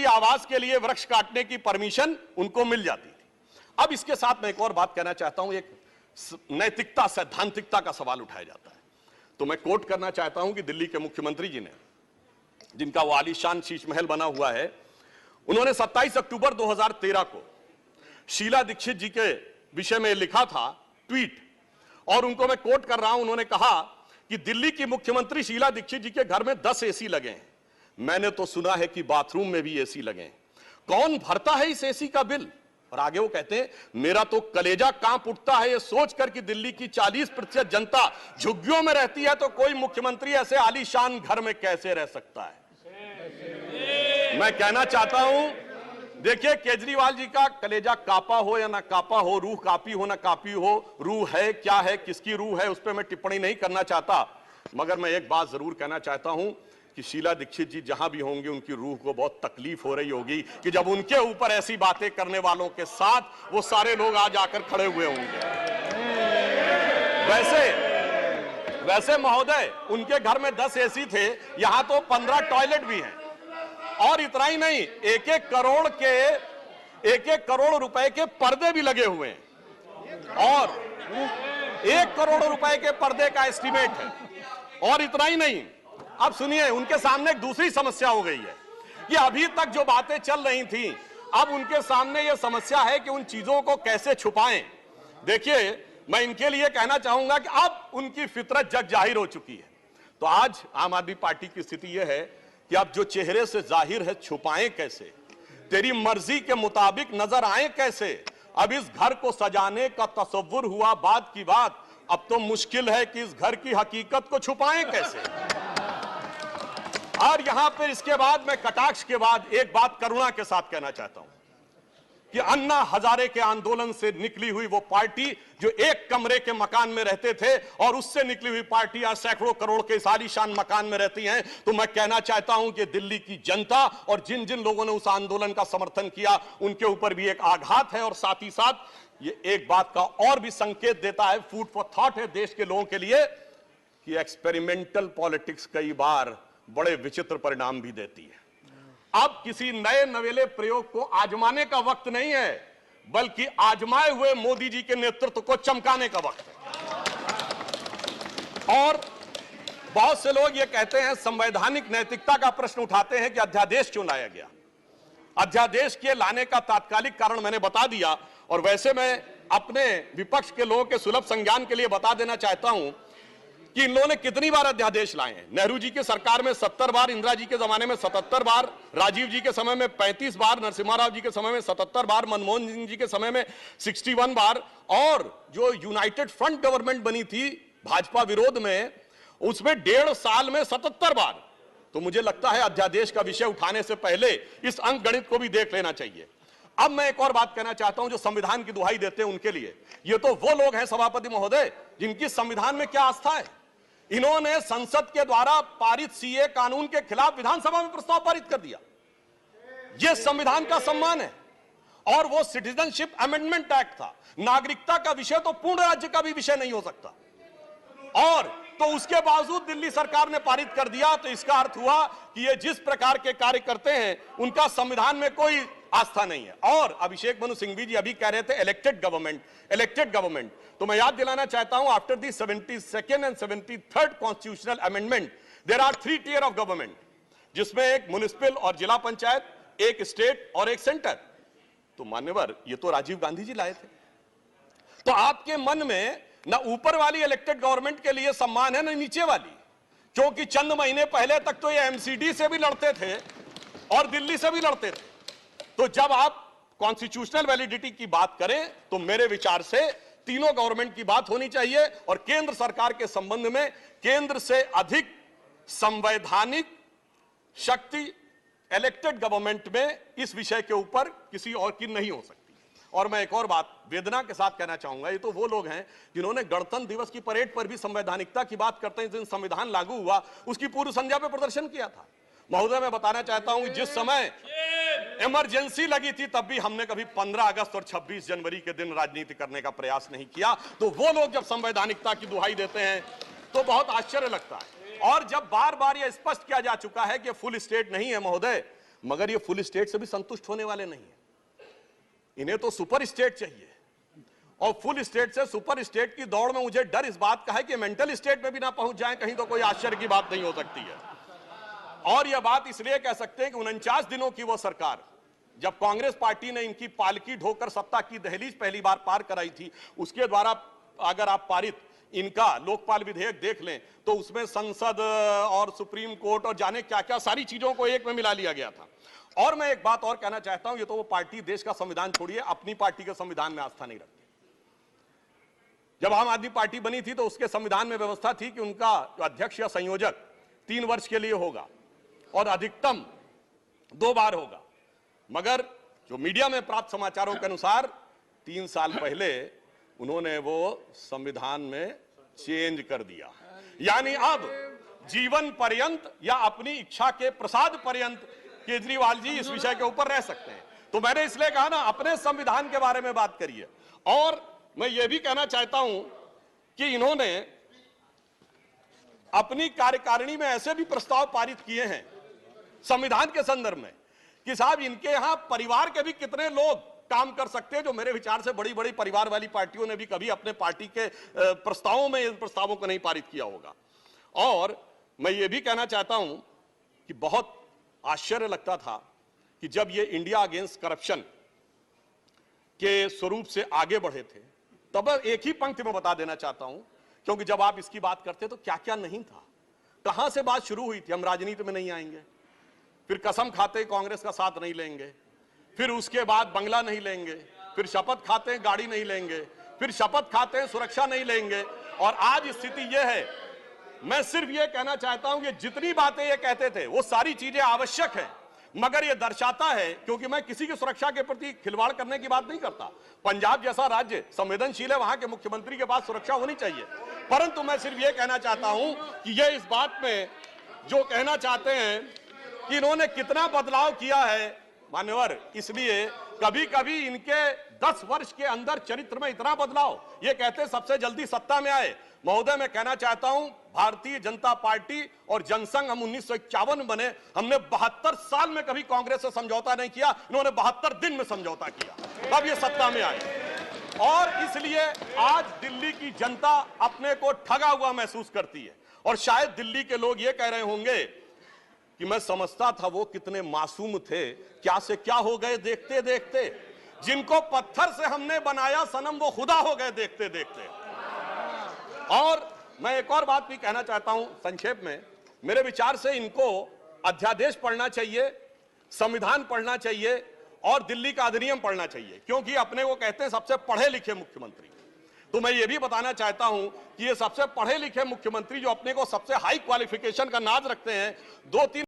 आवास के लिए वृक्ष काटने की परमिशन उनको मिल जाती थी। अब इसके साथ मैं एक और बात कहना चाहता हूं, एक नैतिकता सैद्धांतिकता का सवाल उठाया जाता है। तो मैं कोट करना चाहता हूं कि दिल्ली के मुख्यमंत्री जी ने, जिनका वो आलीशान शीश महल बना हुआ है, उन्होंने 27 अक्टूबर 2013 को शीला दीक्षित जी के विषय में लिखा था ट्वीट, और उनको मैं कोट कर रहा हूं। उन्होंने कहा कि दिल्ली की मुख्यमंत्री शीला दीक्षित जी के घर में 10 एसी लगे हैं, मैंने तो सुना है कि बाथरूम में भी एसी लगे हैं, कौन भरता है इस एसी का बिल? और आगे वो कहते हैं, मेरा तो कलेजा कांप उठता है ये सोचकर कि दिल्ली की 40% जनता झुग्गियों में रहती है, तो कोई मुख्यमंत्री ऐसे आलीशान घर में कैसे रह सकता है। मैं कहना चाहता हूं, देखिए केजरीवाल जी का कलेजा कापा हो या ना कापा हो, रूह कापी हो ना कापी हो, रूह है क्या है, किसकी रूह है, उस पर मैं टिप्पणी नहीं करना चाहता, मगर मैं एक बात जरूर कहना चाहता हूं कि शीला दीक्षित जी जहां भी होंगे उनकी रूह को बहुत तकलीफ हो रही होगी कि जब उनके ऊपर ऐसी बातें करने वालों के साथ वो सारे लोग आज आकर खड़े हुए होंगे। वैसे महोदय, उनके घर में 10 एसी थे, यहां तो 15 टॉयलेट भी हैं, और इतना ही नहीं, 1-1 करोड़ रुपए के पर्दे भी लगे हुए हैं, और 1 करोड़ रुपए के पर्दे का एस्टीमेट है। और इतना ही नहीं, अब सुनिए, उनके सामने एक दूसरी समस्या हो गई है कि अभी तक जो बातें चल रही थी, अब उनके सामने यह समस्या है कि उन चीजों को कैसे छुपाएं। देखिए, मैं इनके लिए कहना चाहूंगा कि अब उनकी फितरत जग जाहिर हो चुकी है। तो आज आम आदमी पार्टी की स्थिति यह है कि अब जो चेहरे से जाहिर है छुपाएं कैसे, तेरी मर्जी के मुताबिक नजर आए कैसे। अब इस घर को सजाने का तसव्वुर हुआ बात की बात, अब तो मुश्किल है कि इस घर की हकीकत को छुपाएं कैसे। और यहां पर इसके बाद मैं कटाक्ष के बाद एक बात करुणा के साथ कहना चाहता हूं कि अन्ना हजारे के आंदोलन से निकली हुई वो पार्टी जो एक कमरे के मकान में रहते थे, और उससे निकली हुई पार्टी आज सैकड़ों करोड़ के आलीशान मकान में रहती हैं, तो मैं कहना चाहता हूं कि दिल्ली की जनता और जिन जिन लोगों ने उस आंदोलन का समर्थन किया उनके ऊपर भी एक आघात है। और साथ ही साथ ये एक बात का और भी संकेत देता है, फूड फॉर थॉट है देश के लोगों के लिए, कि एक्सपेरिमेंटल पॉलिटिक्स कई बार बड़े विचित्र परिणाम भी देती है। अब किसी नए नवेले प्रयोग को आजमाने का वक्त नहीं है, बल्कि आजमाए हुए मोदी जी के नेतृत्व को चमकाने का वक्त है। और बहुत से लोग ये कहते हैं, संवैधानिक नैतिकता का प्रश्न उठाते हैं कि अध्यादेश क्यों लाया गया। अध्यादेश के लाने का तात्कालिक कारण मैंने बता दिया, और वैसे मैं अपने विपक्ष के लोगों के सुलभ संज्ञान के लिए बता देना चाहता हूं कि इन लोगों ने कितनी बार अध्यादेश लाए हैं। नेहरू जी की सरकार में 70 बार, इंदिरा जी के जमाने में 77 बार, राजीव जी के समय में 35 बार, नरसिम्हा राव जी के समय में 77 बार, मनमोहन सिंह जी के समय में 61 बार, और जो यूनाइटेड फ्रंट गवर्नमेंट बनी थी भाजपा विरोध में, उसमें 1.5 साल में 77 बार। तो मुझे लगता है अध्यादेश का विषय उठाने से पहले इस अंक गणित को भी देख लेना चाहिए। अब मैं एक और बात कहना चाहता हूं, जो संविधान की दुहाई देते हैं उनके लिए, ये तो वो लोग हैं सभापति महोदय जिनकी संविधान में क्या आस्था है। इन्होंने संसद के द्वारा पारित सीए कानून के खिलाफ विधानसभा में प्रस्ताव पारित कर दिया। यह संविधान का सम्मान है। और वो सिटीजनशिप अमेंडमेंट एक्ट था, नागरिकता का विषय तो पूर्ण राज्य का भी विषय नहीं हो सकता, और तो उसके बावजूद दिल्ली सरकार ने पारित कर दिया। तो इसका अर्थ हुआ कि ये जिस प्रकार के कार्य करते हैं उनका संविधान में कोई आस्था नहीं है। और अभिषेक मनु सिंघवी जी अभी कह रहे थे इलेक्टेड गवर्नमेंट, तो मैं याद दिलाना चाहता हूं, after the 72nd and 73rd constitutional amendment there are 3 tier of government, जिसमें एक म्युनिसिपल और जिला पंचायत, एक स्टेट और एक सेंटर। तो मान्यवर, ये तो राजीव गांधी जी लाए थे। तो आपके मन में ना ऊपर वाली इलेक्टेड गवर्नमेंट के लिए सम्मान है ना नीचे वाली, क्योंकि चंद महीने पहले तक तो ये एमसीडी से भी लड़ते थे और दिल्ली से भी लड़ते थे। तो जब आप कॉन्स्टिट्यूशनल वैलिडिटी की बात करें तो मेरे विचार से तीनों गवर्नमेंट की बात होनी चाहिए, और केंद्र सरकार के संबंध में केंद्र से अधिक संवैधानिक शक्ति इलेक्टेड गवर्नमेंट में इस विषय के ऊपर किसी और की नहीं हो सकती। और मैं एक और बात वेदना के साथ कहना चाहूंगा, ये तो वो लोग हैं जिन्होंने गणतंत्र दिवस की परेड पर भी संवैधानिकता की बात करते हैं, जिस दिन संविधान लागू हुआ उसकी पूर्व संध्या पर प्रदर्शन किया था। महोदय, मैं बताना चाहता हूं कि जिस समय इमरजेंसी लगी थी तब भी हमने कभी 15 अगस्त और 26 जनवरी के दिन राजनीति करने का प्रयास नहीं किया। तो वो लोग जब संवैधानिकता की दुहाई देते हैं तो बहुत आश्चर्य लगता है। और जब बार बार यह स्पष्ट किया जा चुका है कि फुल स्टेट नहीं है महोदय, मगर ये फुल स्टेट से भी संतुष्ट होने वाले नहीं है। इन्हें तो सुपर स्टेट चाहिए, और फुल स्टेट से सुपर स्टेट की दौड़ में मुझे डर इस बात का है कि मेंटल स्टेट में भी ना पहुंच जाएं कहीं, तो कोई आश्चर्य की बात नहीं हो सकती है। और यह बात इसलिए कह सकते हैं कि 49 दिनों की वो सरकार, जब कांग्रेस पार्टी ने इनकी पालकी ढोकर सत्ता की दहलीज पहली बार पार कराई थी, उसके द्वारा अगर आप पारित इनका लोकपाल विधेयक देख लें तो उसमें संसद और सुप्रीम कोर्ट और जाने क्या क्या सारी चीजों को एक में मिला लिया गया था। और मैं एक बात और कहना चाहता हूं, ये तो वो पार्टी देश का संविधान छोड़िए, अपनी पार्टी के संविधान में आस्था नहीं रखती। जब आम आदमी पार्टी बनी थी तो उसके संविधान में व्यवस्था थी कि उनका अध्यक्ष या संयोजक 3 वर्ष के लिए होगा और अधिकतम 2 बार होगा। मगर जो मीडिया में प्राप्त समाचारों के अनुसार 3 साल पहले उन्होंने वो संविधान में चेंज कर दिया, यानी अब जीवन पर्यंत या अपनी इच्छा के प्रसाद पर्यंत केजरीवाल जी इस विषय के ऊपर रह सकते हैं। तो मैंने इसलिए कहा ना, अपने संविधान के बारे में बात करिए। और मैं ये भी कहना चाहता हूं कि इन्होंने अपनी कार्यकारिणी में ऐसे भी प्रस्ताव पारित किए हैं संविधान के संदर्भ में कि साहब इनके यहां परिवार के भी कितने लोग काम कर सकते हैं, जो मेरे विचार से बड़ी बड़ी परिवार वाली पार्टियों ने भी कभी अपने पार्टी के प्रस्तावों में इन प्रस्तावों को नहीं पारित किया होगा। और मैं ये भी कहना चाहता हूं कि बहुत आश्चर्य लगता था कि जब ये इंडिया अगेंस्ट करप्शन के स्वरूप से आगे बढ़े थे, तब एक ही पंक्ति में बता देना चाहता हूं, क्योंकि जब आप इसकी बात करते तो क्या क्या नहीं था, कहां से बात शुरू हुई थी, हम राजनीति में नहीं आएंगे, फिर कसम खाते कांग्रेस का साथ नहीं लेंगे, फिर उसके बाद बंगला नहीं लेंगे, फिर शपथ खाते हैं गाड़ी नहीं लेंगे, फिर शपथ खाते हैं सुरक्षा नहीं लेंगे, और आज स्थिति यह है। मैं सिर्फ यह कहना चाहता हूं कि जितनी बातें ये कहते थे वो सारी चीजें आवश्यक है, मगर यह दर्शाता है, क्योंकि मैं किसी की सुरक्षा के प्रति खिलवाड़ करने की बात नहीं करता, पंजाब जैसा राज्य संवेदनशील है, वहां के मुख्यमंत्री के पास सुरक्षा होनी चाहिए, परंतु मैं सिर्फ यह कहना चाहता हूं कि यह इस बात में जो कहना चाहते हैं कि इन्होंने कितना बदलाव किया है मान्यवर, इसलिए कभी कभी इनके 10 वर्ष के अंदर चरित्र में इतना बदलाव, ये कहते सबसे जल्दी सत्ता में आए। महोदय मैं कहना चाहता हूं, भारतीय जनता पार्टी और जनसंघ, हम 1951 बने, हमने 72 साल में कभी कांग्रेस से समझौता नहीं किया, इन्होंने 72 दिन में समझौता किया, तब ये सत्ता में आए। और इसलिए आज दिल्ली की जनता अपने को ठगा हुआ महसूस करती है, और शायद दिल्ली के लोग ये कह रहे होंगे कि मैं समझता था वो कितने मासूम थे, क्या से क्या हो गए देखते देखते, जिनको पत्थर से हमने बनाया सनम वो खुदा हो गए देखते देखते। और मैं एक और बात भी कहना चाहता हूं संक्षेप में, मेरे विचार से इनको अध्यादेश पढ़ना चाहिए, संविधान पढ़ना चाहिए और दिल्ली का अधिनियम पढ़ना चाहिए, क्योंकि अपने को कहते हैं सबसे पढ़े लिखे मुख्यमंत्री। तो मैं ये भी बताना चाहता हूं कि ये सबसे पढ़े लिखे मुख्यमंत्री जो अपने को सबसे हाई क्वालिफिकेशन का नाज रखते हैं, 2-3